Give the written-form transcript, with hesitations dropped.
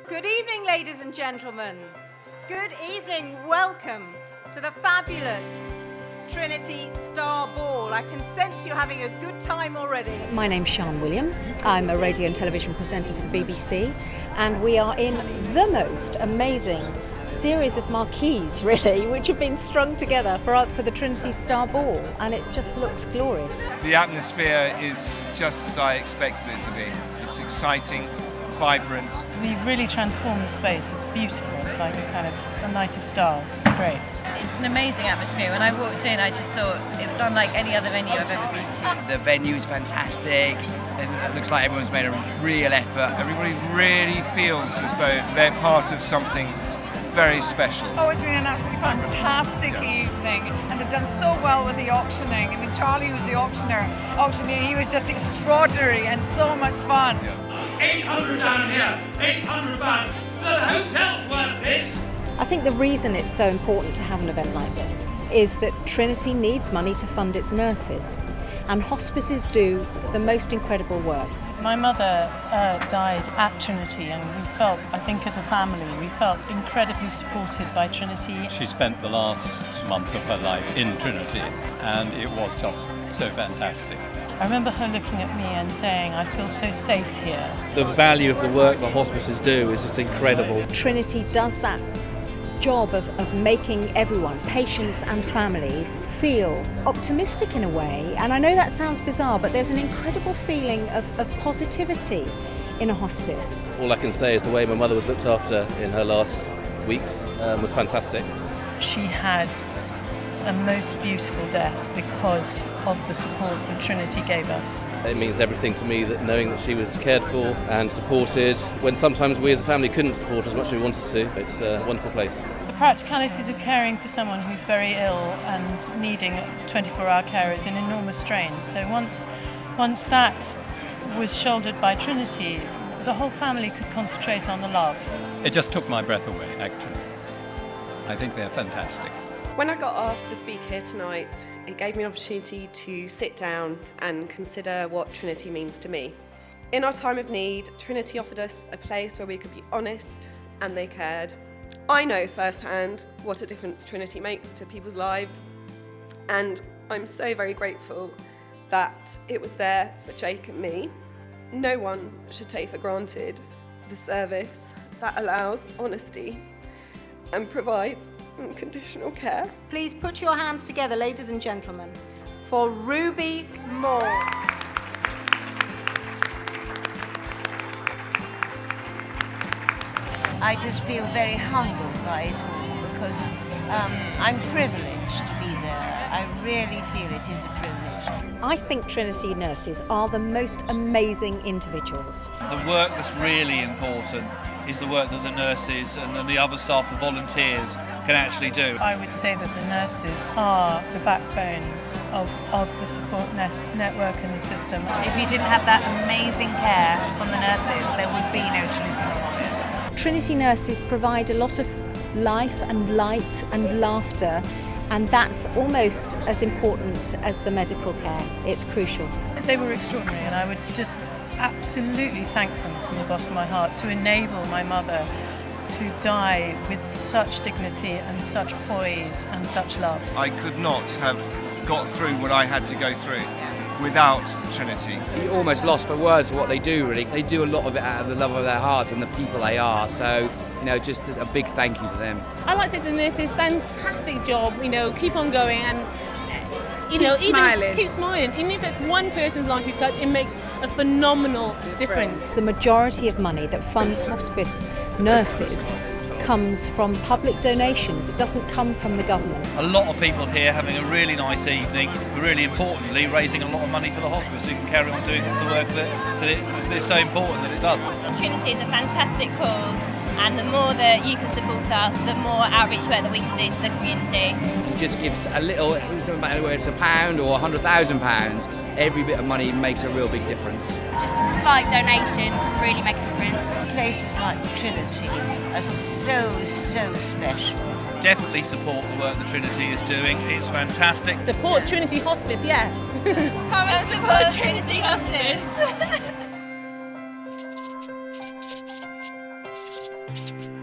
Good evening, ladies and gentlemen. Good evening. Welcome to the fabulous Trinity Star Ball. I can sense you're having a good time already. My name's Sian Williams. I'm a radio and television presenter for the BBC, and we are in the most amazing series of marquees, really, which have been strung together for the Trinity Star Ball, and it just looks glorious. The atmosphere is just as I expected it to be. It's exciting, vibrant. We've really transformed the space. It's beautiful. It's like a night of stars. It's great. It's an amazing atmosphere. When I walked in, I just thought it was unlike any other venue I've ever been to. The venue is fantastic. It looks like everyone's made a real effort. Everybody really feels as though they're part of something very special. Oh, it's been an absolutely fantastic evening, and they've done so well with the auctioning. I mean, Charlie was the auctioneer. He was just extraordinary and so much fun. 800 down here, 800 back. The hotel's worth this. I think the reason it's so important to have an event like this is that Trinity needs money to fund its nurses, and hospices do the most incredible work. My mother died at Trinity, and we felt, I think as a family, we felt incredibly supported by Trinity. She spent the last month of her life in Trinity, and it was just so fantastic. I remember her looking at me and saying, I feel so safe here. The value of the work that hospices do is just incredible. Trinity does that job of making everyone, patients and families, feel optimistic in a way. And I know that sounds bizarre, but there's an incredible feeling of positivity in a hospice. All I can say is the way my mother was looked after in her last weeks was fantastic. She had a most beautiful death because of the support that Trinity gave us. It means everything to me that knowing that she was cared for and supported when sometimes we as a family couldn't support as much as we wanted to. It's a wonderful place. The practicalities of caring for someone who's very ill and needing 24-hour care is an enormous strain. So once that was shouldered by Trinity, the whole family could concentrate on the love. It just took my breath away, actually. I think they're fantastic. When I got asked to speak here tonight, it gave me an opportunity to sit down and consider what Trinity means to me. In our time of need, Trinity offered us a place where we could be honest and they cared. I know firsthand what a difference Trinity makes to people's lives, and I'm so very grateful that it was there for Jake and me. No one should take for granted the service that allows honesty and provides unconditional care. Please put your hands together, ladies and gentlemen, for Ruby Moore. I just feel very humbled by it all because I'm privileged to be there. I really feel it is a privilege. I think Trinity nurses are the most amazing individuals. The work that's really important is the work that the nurses and then the other staff, the volunteers, can actually do. I would say that the nurses are the backbone of the support network and the system. If you didn't have that amazing care from the nurses, there would be no Trinity Hospice. Trinity nurses provide a lot of life and light and laughter, and that's almost as important as the medical care. It's crucial. They were extraordinary, and I would just absolutely thank them from the bottom of my heart to enable my mother to die with such dignity and such poise and such love. I could not have got through what I had to go through without Trinity. You're almost lost for words for what they do, really. They do a lot of it out of the love of their hearts and the people they are. So, just a big thank you to them. I like to say to the nurses, fantastic job, keep on going and, keep smiling. Even if it's one person's life you touch, it makes a phenomenal difference. The majority of money that funds hospice nurses comes from public donations. It doesn't come from the government. A lot of people here having a really nice evening, but really importantly raising a lot of money for the hospice so you can carry on doing the work that is so important that it does. Trinity is a fantastic cause, and the more that you can support us, the more outreach work that we can do to the community. You just give a little, it doesn't matter whether it's £1 or £100,000, every bit of money makes a real big difference. Just a slight donation can really make a difference. Places like Trinity are so special. Definitely support the work that Trinity is doing. It's fantastic. Support Trinity Hospice, yes. Come and support Trinity Hospice. you.